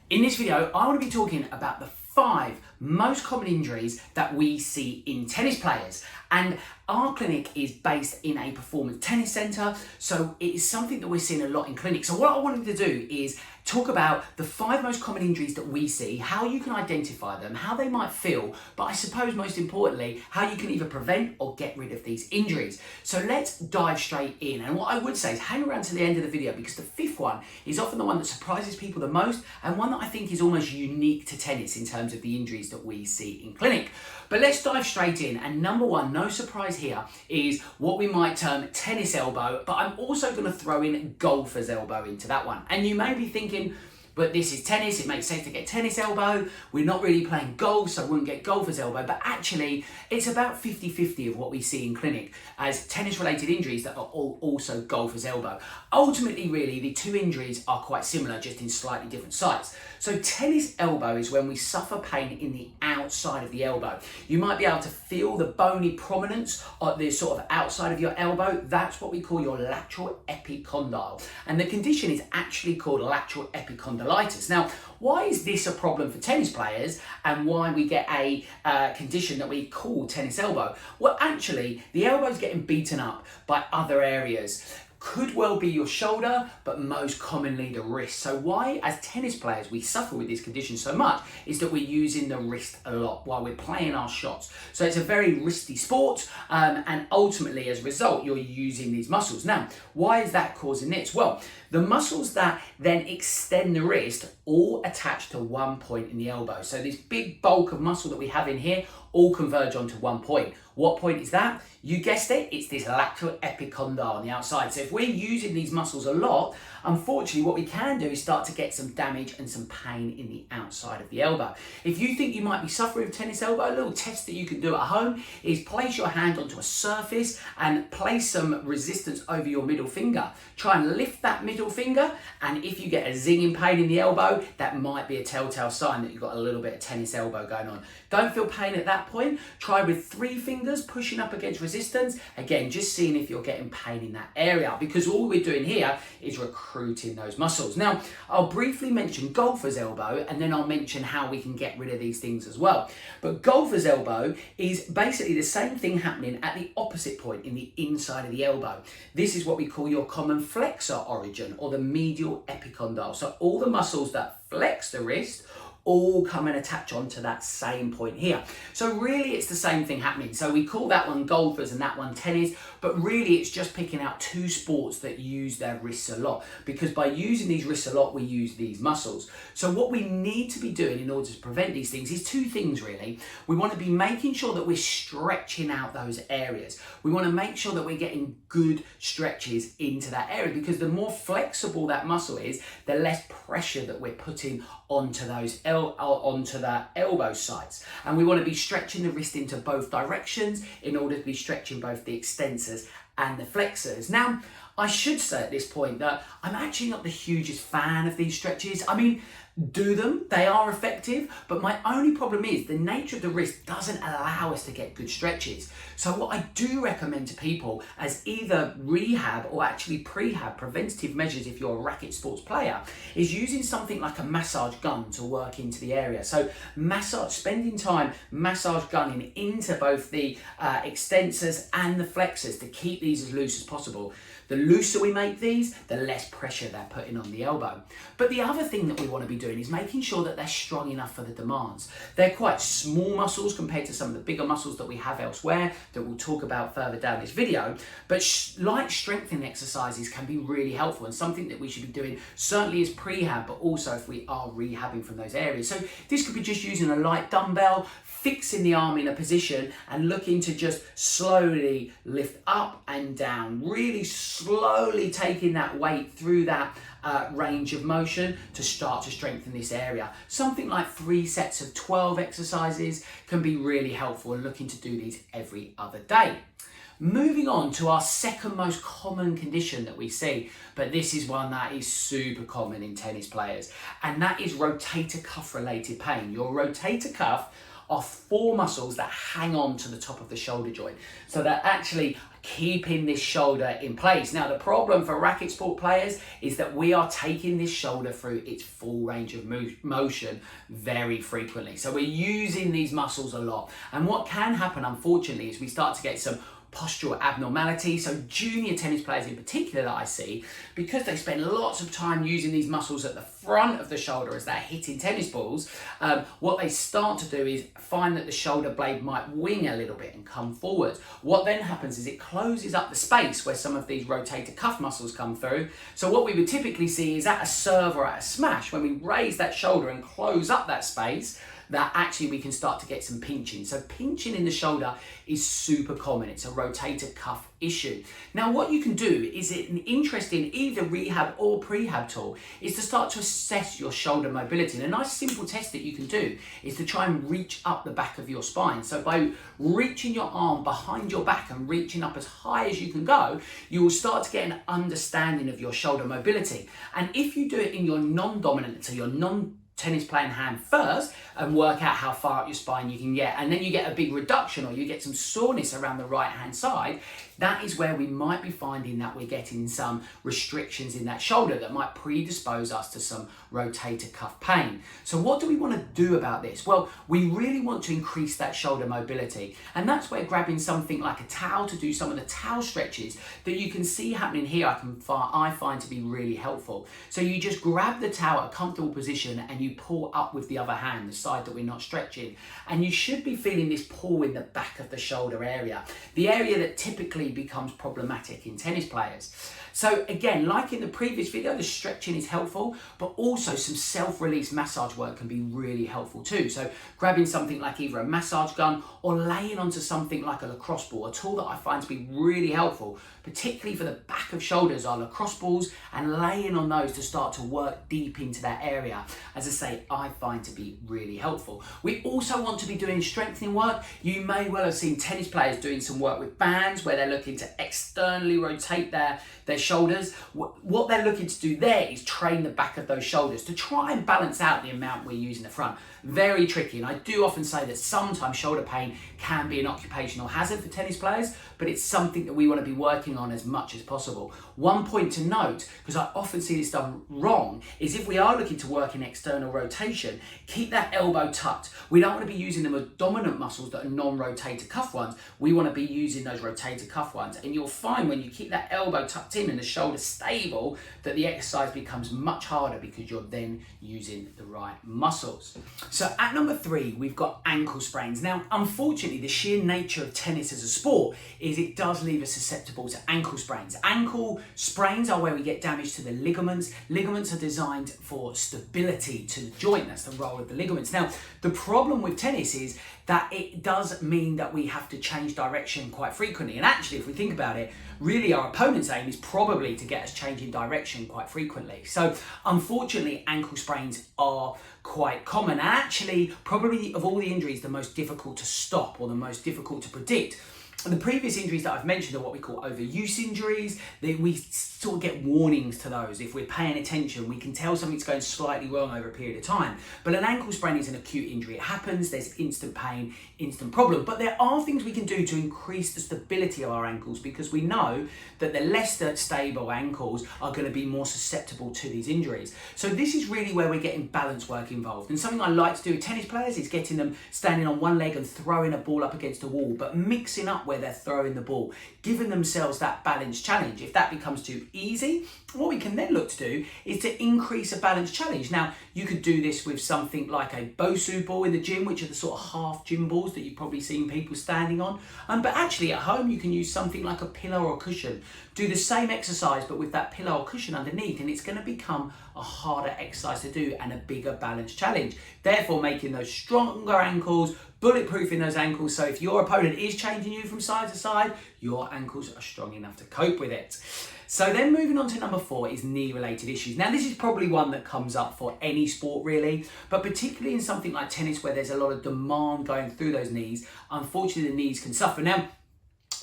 In this video, I want to be talking about the 5 most common injuries that we see in tennis players. And our clinic is based in a performance tennis centre, so it is something that we're seeing a lot in clinics. So what I wanted to do is talk about the 5 most common injuries that we see, how you can identify them, how they might feel, but I suppose most importantly, how you can either prevent or get rid of these injuries. So let's dive straight in. And what I would say is hang around to the end of the video, because the 5th one is often the one that surprises people the most and one that I think is almost unique to tennis in terms of the injuries that we see in clinic. But let's dive straight in. And number 1, no surprise here, is what we might term tennis elbow, but I'm also going to throw in golfer's elbow into that one. And you may be thinking, but this is tennis, it makes sense to get tennis elbow. We're not really playing golf, so I wouldn't get golfer's elbow. But actually, it's about 50-50 of what we see in clinic as tennis-related injuries that are also golfer's elbow. Ultimately, really, the 2 injuries are quite similar, just in slightly different sites. So tennis elbow is when we suffer pain in the outside of the elbow. You might be able to feel the bony prominence of the sort of outside of your elbow. That's what we call your lateral epicondyle. And the condition is actually called lateral epicondylitis. Now, why is this a problem for tennis players and why we get a condition that we call tennis elbow? Well, actually, the elbow's getting beaten up by other areas. Could well be your shoulder, but most commonly the wrist. So why, as tennis players, we suffer with this condition so much is that we're using the wrist a lot while we're playing our shots. So it's a very wristy sport, and ultimately, as a result, you're using these muscles. Now, why is that causing this? Well, the muscles that then extend the wrist all attach to one point in the elbow. So this big bulk of muscle that we have in here all converge onto one point. What point is that? You guessed it, it's this lateral epicondyle on the outside. So if we're using these muscles a lot, unfortunately what we can do is start to get some damage and some pain in the outside of the elbow. If you think you might be suffering with tennis elbow, a little test that you can do at home is place your hand onto a surface and place some resistance over your middle finger. Try and lift that middle finger, and if you get a zinging pain in the elbow, that might be a telltale sign that you've got a little bit of tennis elbow going on. Don't feel pain at that point. Try with 3 fingers pushing up against resistance. Again, just seeing if you're getting pain in that area, because all we're doing here is recruiting those muscles. Now, I'll briefly mention golfer's elbow, and then I'll mention how we can get rid of these things as well. But golfer's elbow is basically the same thing happening at the opposite point in the inside of the elbow. This is what we call your common flexor origin, or the medial epicondyle. So all the muscles that flex the wrist all come and attach onto that same point here. So really it's the same thing happening. So we call that one golfers and that one tennis, but really it's just picking out 2 sports that use their wrists a lot, because by using these wrists a lot, we use these muscles. So what we need to be doing in order to prevent these things is 2 things really. We want to be making sure that we're stretching out those areas. We want to make sure that we're getting good stretches into that area, because the more flexible that muscle is, the less pressure that we're putting onto those onto the elbow sites. And we want to be stretching the wrist into both directions in order to be stretching both the extensors and the flexors. Now, I should say at this point that I'm actually not the hugest fan of these stretches. I mean, do them, they are effective, but my only problem is the nature of the wrist doesn't allow us to get good stretches. So what I do recommend to people as either rehab or actually prehab preventative measures, if you're a racket sports player, is using something like a massage gun to work into the area. So spending time massage gunning into both the extensors and the flexors to keep these as loose as possible. The looser we make these, the less pressure they're putting on the elbow. But the other thing that we want to be doing is making sure that they're strong enough for the demands. They're quite small muscles compared to some of the bigger muscles that we have elsewhere that we'll talk about further down this video. But light strengthening exercises can be really helpful and something that we should be doing certainly as prehab, but also if we are rehabbing from those areas. So this could be just using a light dumbbell, fixing the arm in a position and looking to just slowly lift up and down, really slowly taking that weight through that range of motion to start to strengthen this area. Something like 3 sets of 12 exercises can be really helpful, and looking to do these every other day. Moving on to our second most common condition that we see, but this is one that is super common in tennis players, and that is rotator cuff related pain. Your rotator cuff are 4 muscles that hang on to the top of the shoulder joint. So they're actually keeping this shoulder in place. Now, the problem for racket sport players is that we are taking this shoulder through its full range of motion very frequently. So we're using these muscles a lot. And what can happen, unfortunately, is we start to get some postural abnormality. So junior tennis players in particular that I see, because they spend lots of time using these muscles at the front of the shoulder as they're hitting tennis balls, what they start to do is find that the shoulder blade might wing a little bit and come forward. What then happens is it closes up the space where some of these rotator cuff muscles come through. So what we would typically see is at a serve or at a smash, when we raise that shoulder and close up that space, that actually we can start to get some pinching. So pinching in the shoulder is super common. It's a rotator cuff issue. Now, what you can do is an interesting either rehab or prehab tool is to start to assess your shoulder mobility. And a nice simple test that you can do is to try and reach up the back of your spine. So by reaching your arm behind your back and reaching up as high as you can go, you will start to get an understanding of your shoulder mobility. And if you do it in your non-dominant, so your tennis playing hand first, and work out how far up your spine you can get, and then you get a big reduction or you get some soreness around the right hand side, that is where we might be finding that we're getting some restrictions in that shoulder that might predispose us to some rotator cuff pain. So what do we want to do about this? Well, we really want to increase that shoulder mobility, and that's where grabbing something like a towel to do some of the towel stretches that you can see happening here I find to be really helpful. So you just grab the towel at a comfortable position and you pull up with the other hand, the side that we're not stretching, and you should be feeling this pull in the back of the shoulder area, the area that typically becomes problematic in tennis players. So again, like in the previous video, the stretching is helpful, but also some self-release massage work can be really helpful too. So grabbing something like either a massage gun or laying onto something like a lacrosse ball, a tool that I find to be really helpful, particularly for the back of shoulders, are lacrosse balls, and laying on those to start to work deep into that area. As I say, I find to be really helpful. We also want to be doing strengthening work. You may well have seen tennis players doing some work with bands where they're looking to externally rotate their shoulders. What they're looking to do there is train the back of those shoulders to try and balance out the amount we're using the front. Very tricky, and I do often say that sometimes shoulder pain can be an occupational hazard for tennis players, but it's something that we want to be working on as much as possible. One point to note, because I often see this done wrong, is if we are looking to work in external rotation, keep that elbow tucked. We don't want to be using the dominant muscles that are non-rotator cuff ones. We want to be using those rotator cuff ones, and you'll find when you keep that elbow tucked in and the shoulder stable that the exercise becomes much harder because you're then using the right muscles. So at number 3, we've got ankle sprains. Now, unfortunately, the sheer nature of tennis as a sport is it does leave us susceptible to ankle sprains. Ankle sprains are where we get damage to the ligaments. Ligaments are designed for stability to the joint. That's the role of the ligaments. Now, the problem with tennis is that it does mean that we have to change direction quite frequently. And actually, if we think about it, really our opponent's aim is probably to get us changing direction quite frequently. So unfortunately, ankle sprains are quite common, and actually probably of all the injuries, the most difficult to stop or the most difficult to predict. And the previous injuries that I've mentioned are what we call overuse injuries. We sort of get warnings to those. If we're paying attention, we can tell something's going slightly wrong over a period of time. But an ankle sprain is an acute injury. It happens, there's instant pain, instant problem. But there are things we can do to increase the stability of our ankles, because we know that the less stable ankles are going to be more susceptible to these injuries. So this is really where we're getting balance work involved. And something I like to do with tennis players is getting them standing on one leg and throwing a ball up against a wall, but mixing up where they're throwing the ball, giving themselves that balance challenge. If that becomes too easy, what we can then look to do is to increase a balance challenge. Now, you could do this with something like a Bosu ball in the gym, which are the sort of half gym balls that you've probably seen people standing on. But actually at home, you can use something like a pillow or cushion. Do the same exercise, but with that pillow or cushion underneath, and it's going to become a harder exercise to do and a bigger balance challenge. Therefore, making those stronger ankles, bulletproofing those ankles, so if your opponent is changing you from side to side, your ankles are strong enough to cope with it. So then moving on to number 4 is knee-related issues. Now, this is probably one that comes up for any sport really, but particularly in something like tennis where there's a lot of demand going through those knees, unfortunately the knees can suffer. Now,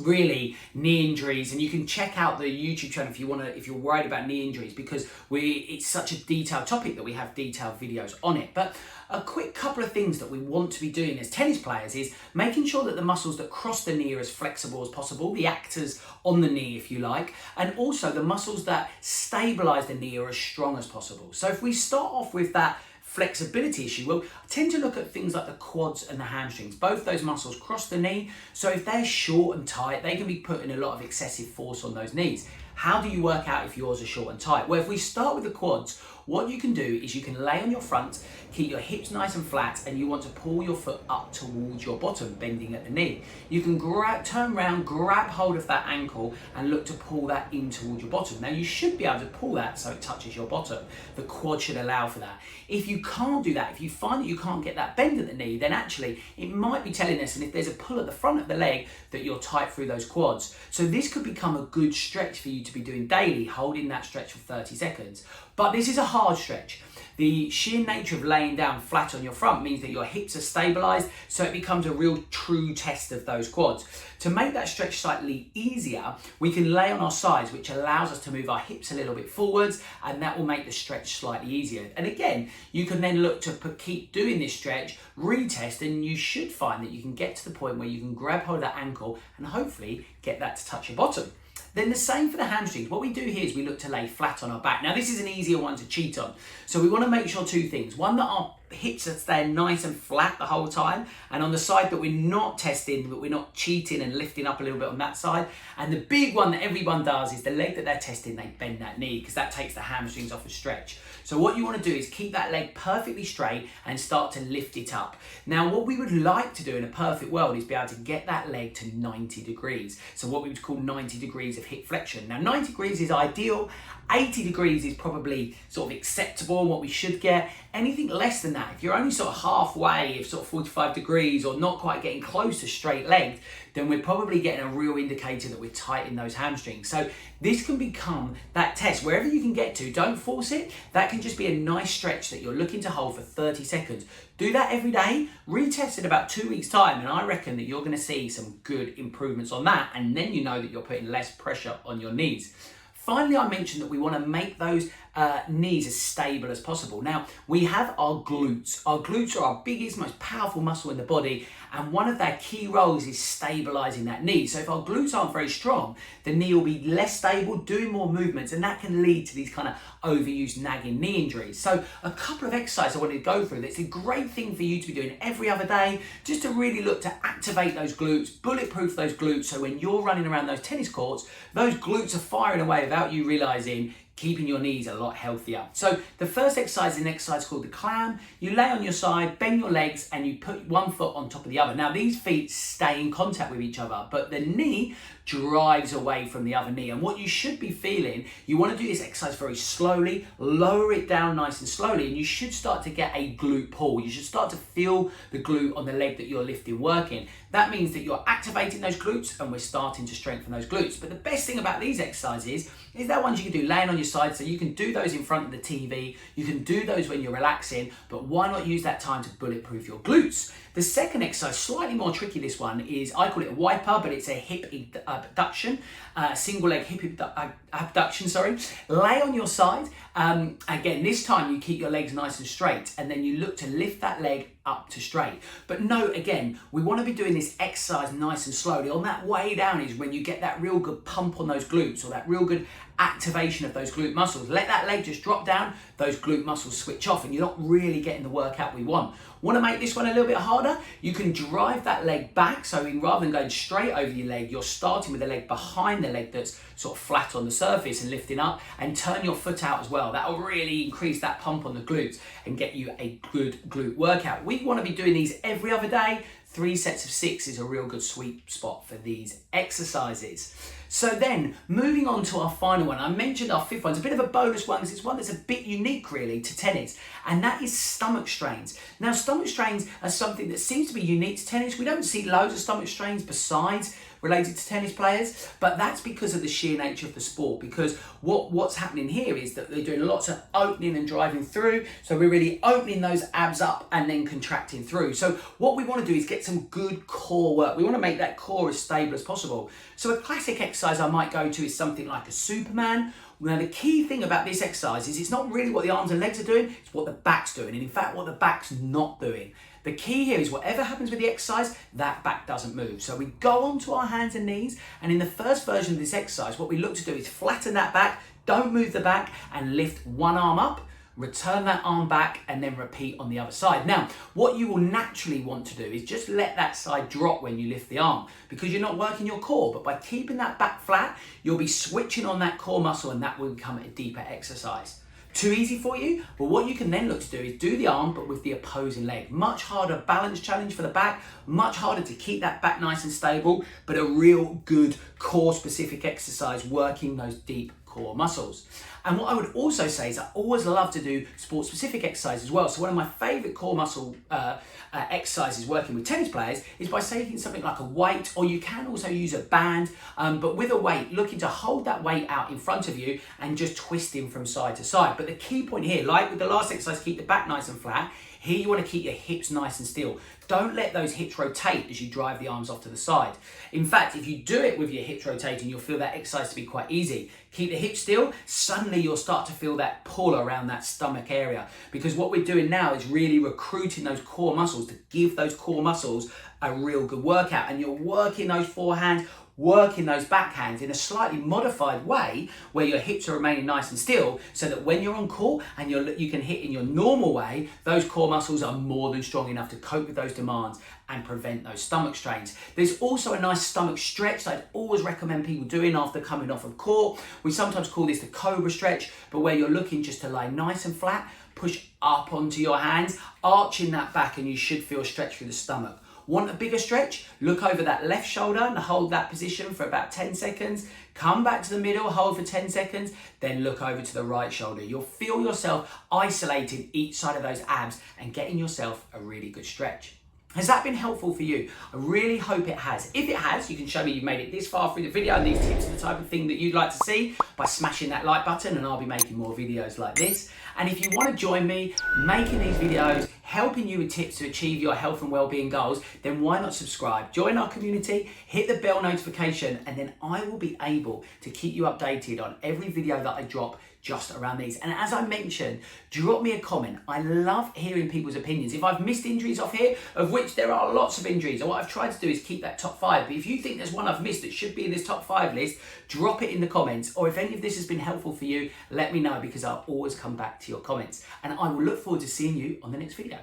really knee injuries, and you can check out the YouTube channel if you're worried about knee injuries, because it's such a detailed topic that we have detailed videos on it. But a quick couple of things that we want to be doing as tennis players is making sure that the muscles that cross the knee are as flexible as possible, the actors on the knee if you like, and also the muscles that stabilize the knee are as strong as possible. So if we start off with that flexibility issue, well, I tend to look at things like the quads and the hamstrings. Both those muscles cross the knee, so if they're short and tight, they can be putting a lot of excessive force on those knees. How do you work out if yours are short and tight? Well, if we start with the quads, what you can do is you can lay on your front, keep your hips nice and flat, and you want to pull your foot up towards your bottom, bending at the knee. You can turn around, grab hold of that ankle, and look to pull that in towards your bottom. Now, you should be able to pull that so it touches your bottom. The quad should allow for that. If you can't do that, if you find that you can't get that bend at the knee, then actually it might be telling us, and if there's a pull at the front of the leg, that you're tight through those quads. So this could become a good stretch for you to be doing daily, holding that stretch for 30 seconds. But this is a hard stretch. The sheer nature of laying down flat on your front means that your hips are stabilized, so it becomes a real true test of those quads. To make that stretch slightly easier, we can lay on our sides, which allows us to move our hips a little bit forwards, and that will make the stretch slightly easier. And again, you can then look to keep doing this stretch, retest, and you should find that you can get to the point where you can grab hold of that ankle and hopefully get that to touch your bottom. Then the same for the hamstrings. What we do here is we look to lay flat on our back. Now, this is an easier one to cheat on. So we want to make sure two things. One, that our hips are staying nice and flat the whole time. And on the side that we're not testing, but we're not cheating and lifting up a little bit on that side. And the big one that everyone does is the leg that they're testing, they bend that knee, because that takes the hamstrings off the stretch. So what you want to do is keep that leg perfectly straight and start to lift it up. Now, what we would like to do in a perfect world is be able to get that leg to 90 degrees. So what we would call 90 degrees of hip flexion. Now, 90 degrees is ideal. 80 degrees is probably sort of acceptable, what we should get. Anything less than that, if you're only sort of halfway, if sort of 45 degrees or not quite getting close to straight legged, then we're probably getting a real indicator that we're tight in those hamstrings. So this can become that test. Wherever you can get to, don't force it. That can just be a nice stretch that you're looking to hold for 30 seconds. Do that every day, retest in about 2 weeks' time, and I reckon that you're going to see some good improvements on that, and then you know that you're putting less pressure on your knees. Finally, I mentioned that we want to make those knees as stable as possible. Now, we have our glutes. Our glutes are our biggest, most powerful muscle in the body, and one of their key roles is stabilizing that knee. So if our glutes aren't very strong, the knee will be less stable, doing more movements, and that can lead to these kind of overused nagging knee injuries. So a couple of exercises I wanted to go through. That's a great thing for you to be doing every other day, just to really look to activate those glutes, bulletproof those glutes, so when you're running around those tennis courts, those glutes are firing away without you realizing, keeping your knees a lot healthier. So the first exercise is an exercise called the clam. You lay on your side, bend your legs, and you put one foot on top of the other. Now, these feet stay in contact with each other, but the knee drives away from the other knee. And what you should be feeling, you want to do this exercise very slowly, lower it down nice and slowly, and you should start to get a glute pull. You should start to feel the glute on the leg that you're lifting working. That means that you're activating those glutes and we're starting to strengthen those glutes. But the best thing about these exercises is that ones you can do laying on your side, so you can do those in front of the TV, you can do those when you're relaxing, but why not use that time to bulletproof your glutes? The second exercise, slightly more tricky, this one is, I call it a wiper, but it's a hip abduction, single leg hip abduction, sorry. Lay on your side. Again, this time you keep your legs nice and straight, and then you look to lift that leg up to straight. But note again, we want to be doing this exercise nice and slowly. On that way down is when you get that real good pump on those glutes, or that real good activation of those glute muscles. Let that leg just drop down, those glute muscles switch off, and you're not really getting the workout we want. Want to make this one a little bit harder? You can drive that leg back, so rather than going straight over your leg, you're starting with the leg behind the leg that's sort of flat on the surface and lifting up, and turn your foot out as well. That will really increase that pump on the glutes and get you a good glute workout. We want to be doing these every other day. 3 sets of 6 is a real good sweet spot for these exercises. So then, moving on to our final one, I mentioned our fifth one. It's a bit of a bonus one because it's one that's a bit unique really to tennis, and that is stomach strains. Now, stomach strains are something that seems to be unique to tennis. We don't see loads of stomach strains besides related to tennis players, but that's because of the sheer nature of the sport, because what's happening here is that they're doing lots of opening and driving through, so we're really opening those abs up and then contracting through. So what we want to do is get some good core work. We want to make that core as stable as possible. So a classic exercise I might go to is something like a Superman. Now the key thing about this exercise is it's not really what the arms and legs are doing, it's what the back's doing, and in fact what the back's not doing. The key here is whatever happens with the exercise, that back doesn't move. So we go onto our hands and knees, and in the first version of this exercise, what we look to do is flatten that back, don't move the back, and lift one arm up, return that arm back, and then repeat on the other side. Now, what you will naturally want to do is just let that side drop when you lift the arm, because you're not working your core, but by keeping that back flat, you'll be switching on that core muscle, and that will become a deeper exercise. Too easy for you? Well, what you can then look to do is do the arm, but with the opposing leg. Much harder balance challenge for the back, much harder to keep that back nice and stable, but a real good core specific exercise working those deep core muscles. And what I would also say is I always love to do sport specific exercise as well. So one of my favorite core muscle exercises working with tennis players is by taking something like a weight, or you can also use a band, but with a weight, looking to hold that weight out in front of you and just twisting from side to side. But the key point here, like with the last exercise, keep the back nice and flat. Here you want to keep your hips nice and still. Don't let those hips rotate as you drive the arms off to the side. In fact, if you do it with your hips rotating, you'll feel that exercise to be quite easy. Keep the hips still, suddenly you'll start to feel that pull around that stomach area, because what we're doing now is really recruiting those core muscles to give those core muscles a real good workout, and you're working those forehands, working those backhands in a slightly modified way where your hips are remaining nice and still, so that when you're on court and you can hit in your normal way, those core muscles are more than strong enough to cope with those demands and prevent those stomach strains. There's also a nice stomach stretch that I'd always recommend people doing after coming off of court. We sometimes call this the cobra stretch, but where you're looking just to lie nice and flat, push up onto your hands, arching that back, and you should feel stretch through the stomach. Want a bigger stretch? Look over that left shoulder and hold that position for about 10 seconds. Come back to the middle, hold for 10 seconds, then look over to the right shoulder. You'll feel yourself isolating each side of those abs and getting yourself a really good stretch. Has that been helpful for you? I really hope it has. If it has, you can show me you've made it this far through the video and these tips are the type of thing that you'd like to see by smashing that like button, and I'll be making more videos like this. And if you want to join me making these videos, helping you with tips to achieve your health and well-being goals, then why not subscribe? Join our community, hit the bell notification, and then I will be able to keep you updated on every video that I drop just around these. And as I mentioned, drop me a comment. I love hearing people's opinions. If I've missed injuries off here, of which there are lots of injuries, and what I've tried to do is keep that top 5. But if you think there's one I've missed that should be in this top 5 list, drop it in the comments. Or if any of this has been helpful for you, let me know, because I'll always come back to your comments. And I will look forward to seeing you on the next video.